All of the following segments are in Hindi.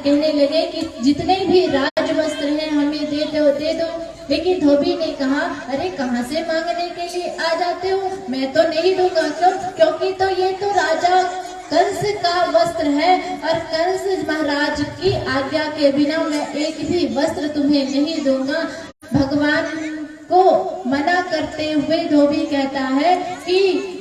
कहने लगे कि जितने भी राज वस्त्र हैं हमें दे दो। लेकिन धोबी ने कहा, अरे कहाँ से मांगने के लिए आ जाते हो, मैं तो नहीं दूंगा। क्योंकि तो ये तो राजा कंस का वस्त्र है और कंस महाराज की आज्ञा के बिना मैं एक भी वस्त्र तुम्हें नहीं दूंगा। भगवान को मना करते हुए धोबी कहता है कि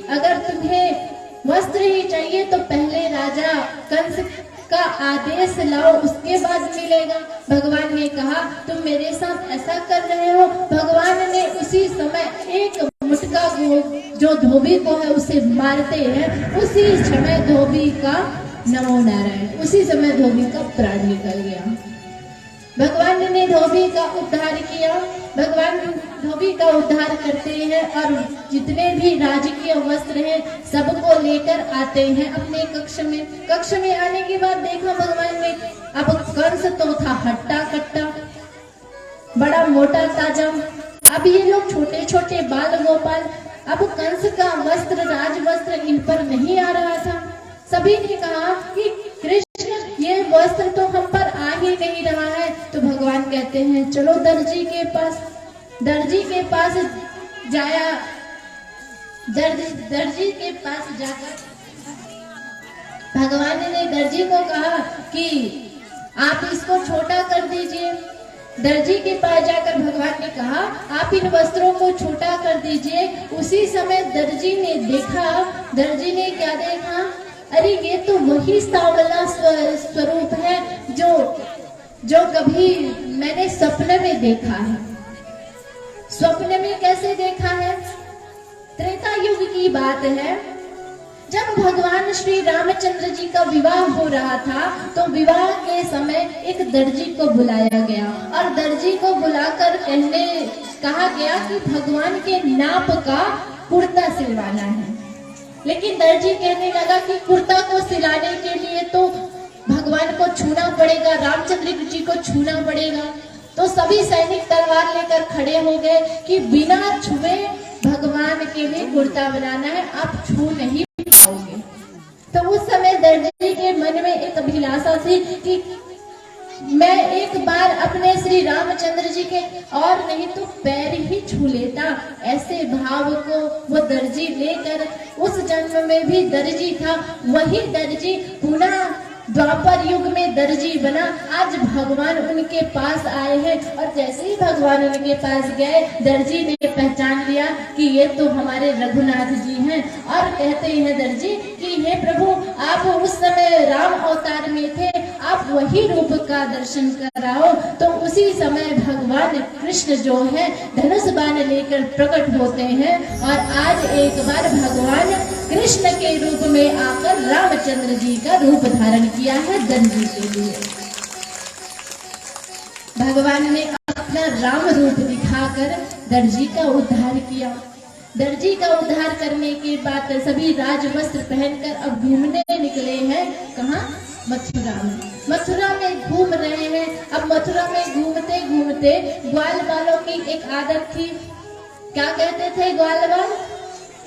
अगर तुम्हें वस्त्र ही चाहिए तो पहले राजा कंस का आदेश लाओ, उसके बाद मिलेगा। भगवान ने कहा, तुम मेरे साथ ऐसा कर रहे हो। भगवान ने उसी समय एक मुटका जो धोबी को है उसे मारते हैं, उसी समय धोबी का नमो नारायण, उसी समय धोबी का प्राण निकल गया। भगवान ने धोबी का उद्धार किया। भगवान धोबी का उद्धार करते हैं और जितने भी राजकीय वस्त्र हैं सबको लेकर आते हैं अपने कक्ष में आने के बाद देखा भगवान ने, अब कंस तो था हट्टा कट्टा, बड़ा मोटा ताजा। अब ये लोग छोटे छोटे बाल गोपाल, अब कंस का वस्त्र राज वस्त्र इन पर नहीं आ रहा था। सभी ने कहा कि कृष्ण ये वस्त्र तो हम पर आ ही नहीं रहा है। तो भगवान कहते हैं चलो दर्जी के पास। दर्जी के पास जाया, दर्जी के पास जाकर भगवान ने दर्जी को कहा कि आप इसको छोटा कर दीजिए। दर्जी के पास जाकर भगवान ने कहा आप इन वस्त्रों को छोटा कर दीजिए। उसी समय दर्जी ने देखा, दर्जी ने क्या देखा, अरे ये तो वही सांवला स्वरूप है जो कभी मैंने सपने में देखा है। स्वप्न में कैसे देखा है? त्रेता युग की बात है, जब भगवान श्री रामचंद्र जी का विवाह हो रहा था तो विवाह के समय एक दर्जी को बुलाया गया और दर्जी को बुलाकर कहा गया कि भगवान के नाप का कुर्ता सिलवाना है। लेकिन दर्जी कहने लगा कि कुर्ता को सिलाने के लिए तो भगवान को छूना पड़ेगा, रामचंद्र जी को छूना पड़ेगा। तो सभी सैनिक तलवार लेकर खड़े हो गए कि बिना छुए भगवान के लिए कुर्ता बनाना है, आप छू नहीं पाओगे। तो उस समय दर्जी के मन में एक अभिलाषा थी कि मैं एक बार अपने श्री रामचंद्र जी के और नहीं तो पैर ही छू लेता। ऐसे भाव को वो दर्जी लेकर उस जन्म में भी दर्जी था, वही दर्जी पुनः द्वापर युग में दर्जी बना। आज भगवान उनके पास आए हैं और जैसे ही भगवान उनके पास गए दर्जी ने पहचान लिया कि ये तो हमारे रघुनाथ जी हैं और कहते हैं दर्जी कि हे प्रभु आप उस समय राम अवतार में थे, आप वही रूप का दर्शन कराओ। तो उसी समय भगवान कृष्ण जो है धनुष बाण लेकर प्रकट होते हैं और आज एक बार भगवान कृष्ण के रूप में आकर रामचंद्र जी का रूप धारण किया है दर्जी के लिए। भगवान ने अपना राम रूप दिखाकर दर्जी का उद्धार किया। दर्जी का उद्धार करने के बाद सभी राज वस्त्र पहनकर अब घूमने निकले हैं। कहाँ? मथुरा में। मथुरा में घूम रहे हैं। अब मथुरा में घूमते घूमते ग्वाल वालों की एक आदत थी। क्या कहते थे ग्वाल वाल?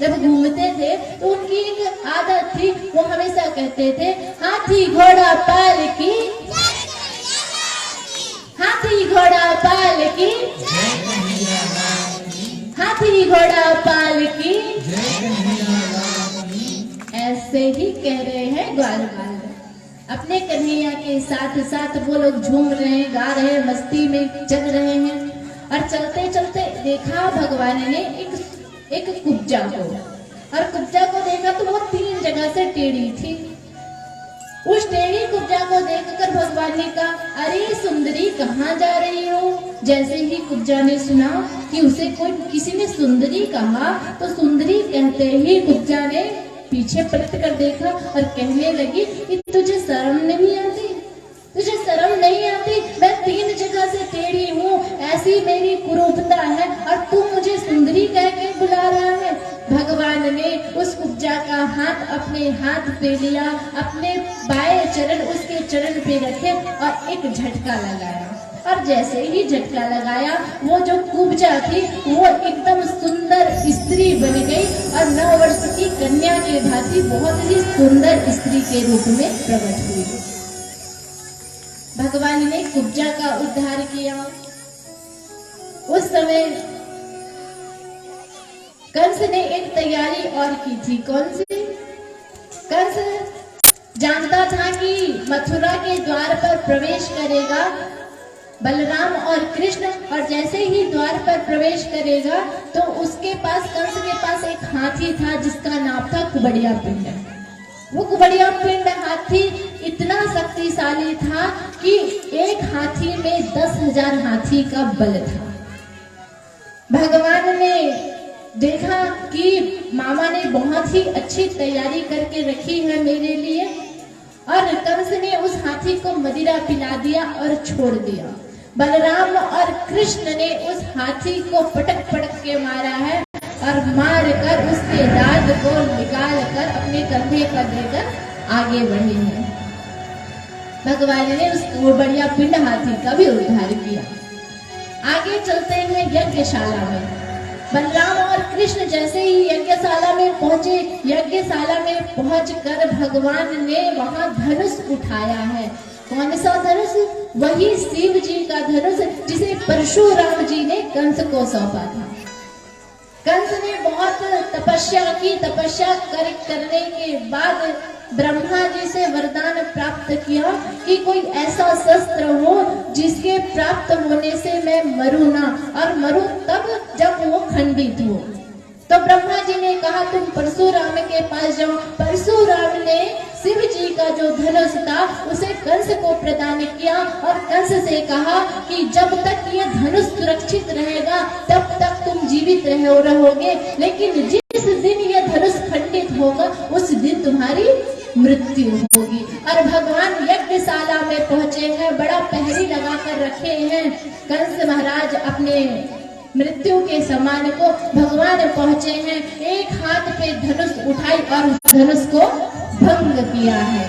जब घूमते थे तो उनकी एक आदत थी, वो हमेशा कहते थे हाथी घोड़ा पाल की, हाथी घोड़ा पाल की, हाथी घोड़ा पाल की। ऐसे ही कह रहे हैं ग्वाल वाल अपने कन्हैया के साथ साथ। वो लोग झूम रहे हैं, गा रहे हैं, मस्ती में चल रहे हैं। और चलते चलते देखा भगवान ने एक कुब्जा को, और कुब्जा को देखा तो वो 3 जगह से टेढ़ी थी। उस टेढ़ी कुब्जा को देखकर भगवान ने कहा अरे सुंदरी कहाँ जा रही हो? जैसे ही कुब्जा ने सुना कि उसे किसी ने सुंदरी कहा तो सुंदरी कहते ही कुब्जा ने पीछे पलट कर देखा और कहने लगी कि तुझे शर्म नहीं आती? तुझे शर्म नहीं आती? मैं 3 जगह से टेढ़ी हूँ, ऐसी मेरी कुरूपता है और तू मुझे सुंदरी कह के बुला रहा है। भगवान ने उस कुब्जा का हाथ अपने हाथ पे लिया, अपने बाएं चरण उसके चरण पे रखे और एक झटका लगाया। और जैसे ही झटका लगाया वो जो कुब्जा थी वो एकदम सुंदर स्त्री बन गई और 9 वर्ष की कन्या के भांति बहुत ही सुंदर स्त्री के रूप में प्रकट हुई। भगवान ने कुब्जा का उद्धार किया। उस समय कंस ने एक तैयारी और की थी। कौन सी? कंस जानता था कि मथुरा के द्वार पर प्रवेश करेगा बलराम और कृष्ण, और जैसे ही द्वार पर प्रवेश करेगा तो उसके पास, कंस के पास एक हाथी था जिसका नाम था कुबड़िया पिंड। वो कुबड़िया पिंड हाथी इतना शक्तिशाली था कि एक हाथी में 10,000 हाथी का बल था। भगवान ने देखा कि मामा ने बहुत ही अच्छी तैयारी करके रखी है मेरे लिए, और कंस ने उस हाथी को मदिरा पिला दिया और छोड़ दिया। बलराम और कृष्ण ने उस हाथी को पटक पटक के मारा है और मार कर उसके दांत को निकाल कर अपने कंधे पर लेकर आगे बढ़े हैं। भगवान ने उस बढ़िया पिंड हाथी का भी उद्धार किया। आगे चलते हैं यज्ञशाला में। बलराम और कृष्ण जैसे ही यज्ञशाला में पहुंचे, यज्ञशाला में पहुंचकर भगवान ने वहां धनुष उठाया है। कौन सा धनुष? वही शिव जी का धनुष जिसे परशुराम जी ने कंस को सौंपा था। कंस ने बहुत तपस्या की। तपस्या करने के बाद ब्रह्मा जी से वरदान प्राप्त किया कि कोई ऐसा शस्त्र हो जिसके प्राप्त होने से मैं मरूं ना, और मरूं तब जब वो खंडित हो। तो ब्रह्मा जी ने कहा तुम परशुराम के पास जाओ। परशुराम ने शिव जी का जो धनुष था उसे कंस को प्रदान किया और कंस से कहा कि जब तक ये धनुष सुरक्षित रहेगा तब तक तुम जीवित रहोगे, लेकिन जिस दिन ये धनुष खंडित होगा उस दिन तुम्हारी मृत्यु होगी। और भगवान यज्ञशाला में पहुंचे हैं, बड़ा पहरी लगा कर रखे हैं। कंस महाराज अपने मृत्यु के समान को भगवान पहुंचे हैं। एक हाथ पे धनुष उठाई और धनुष को भंग किया है।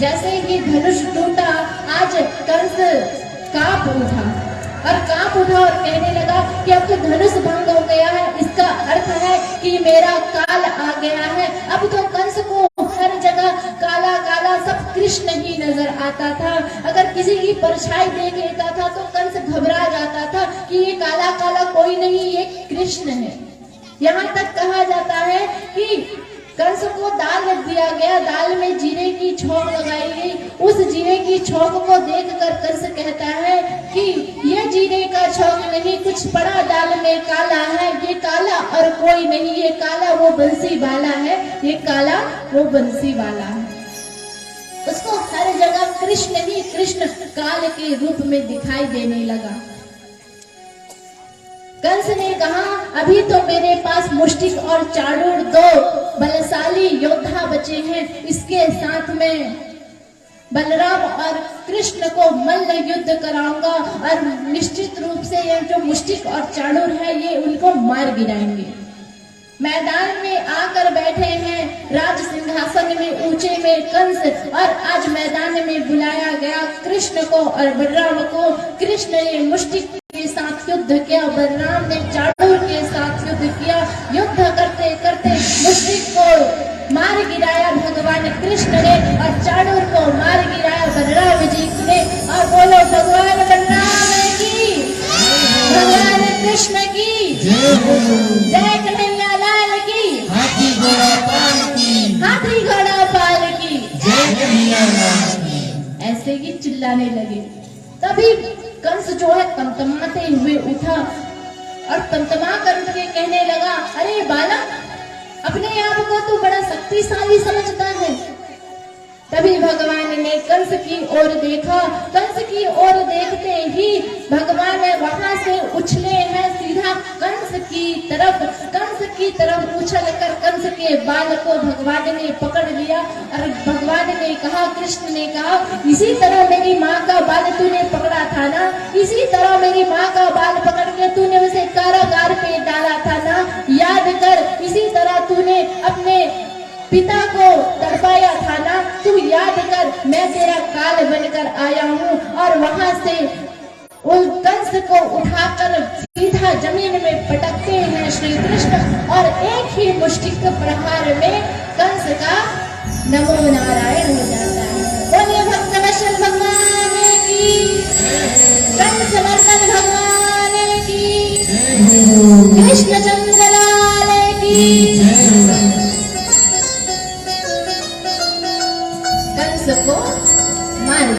जैसे ही धनुष टूटा, आज कंस कांप उठा और कहने लगा कि अब तो धनुष भंग हो गया है, इसका अर्थ है कि मेरा काल आ गया है। अब तो कंस को हर जगह काला काला सब कृष्ण ही नजर आता था। अगर किसी की परछाई देख लेता था तो कंस घबरा जाता था कि ये काला काला कोई नहीं, ये कृष्ण है। यहाँ तक कहा जाता है कि कंस को दाल दिया गया, दाल में जीरे की छौंक लगाई गई। उस जीरे की छौंक को देखकर कंस कहता है कि ये जीरे का छौंक नहीं, कुछ पड़ा दाल में काला है। ये काला और कोई नहीं, ये काला वो बंसी वाला है, ये काला वो बंसी वाला है। उसको हर जगह कृष्ण ही कृष्ण काल के रूप में दिखाई देने लगा। कंस ने कहा अभी तो मेरे पास मुष्टिक और चाणूर 2 बलशाली योद्धा बचे हैं, इसके साथ में बलराम और कृष्ण को मल्ल युद्ध कराऊंगा और निश्चित रूप से ये जो मुष्टिक और चाणूर है ये उनको मार गिराएंगे। मैदान में आकर बैठे हैं राज सिंहासन में ऊंचे में कंस, और आज मैदान में बुलाया गया कृष्ण को और बलराम को। कृष्ण ने मुष्टिक के साथ युद्ध किया, बलराम ने चाणूर के साथ युद्ध किया। युद्ध करते करते मुष्टिक को मार गिराया भगवान कृष्ण ने और चाणूर को मार गिराया बलराम जी ने। और बोलो भगवान बलराम की, भगवान कृष्ण की जय, कन्हैया लाल की, हाथी घोड़ा पाल की, हाथी घोड़ा पाल की जय कन्हैया लाल की। ऐसे ही चिल्लाने लगे। तभी कंस जो है तमतमाते हुए उठा और तमतमा करके कहने लगा अरे बालक, अपने आप को तो बड़ा शक्तिशाली समझता है। तभी भगवान ने कंस की ओर देखा। कंस की ओर देखते ही भगवान वहां से उछले हैं सीधा कंस की तरफ उछलकर कंस के बाल को भगवान ने पकड़ लिया और भगवान ने कहा, कृष्ण ने कहा इसी तरह मेरी माँ का बाल तूने पकड़ा था ना, इसी तरह मेरी माँ का बाल पकड़ के तूने उसे कारागार पे डाला था ना, याद कर। इसी तरह तूने अपने पिता को तड़पाया था ना, तू याद कर। मैं तेरा काल बनकर आया हूँ। और वहां से उस कंस को उठाकर सीधा जमीन में पटकते हैं श्री कृष्ण, और एक ही मुष्टिक प्रहार में कंस का नमो नारायण हो जाता है। बोलिए भक्त वत्सल कृष्णचंद्र लाल की। कंस को मार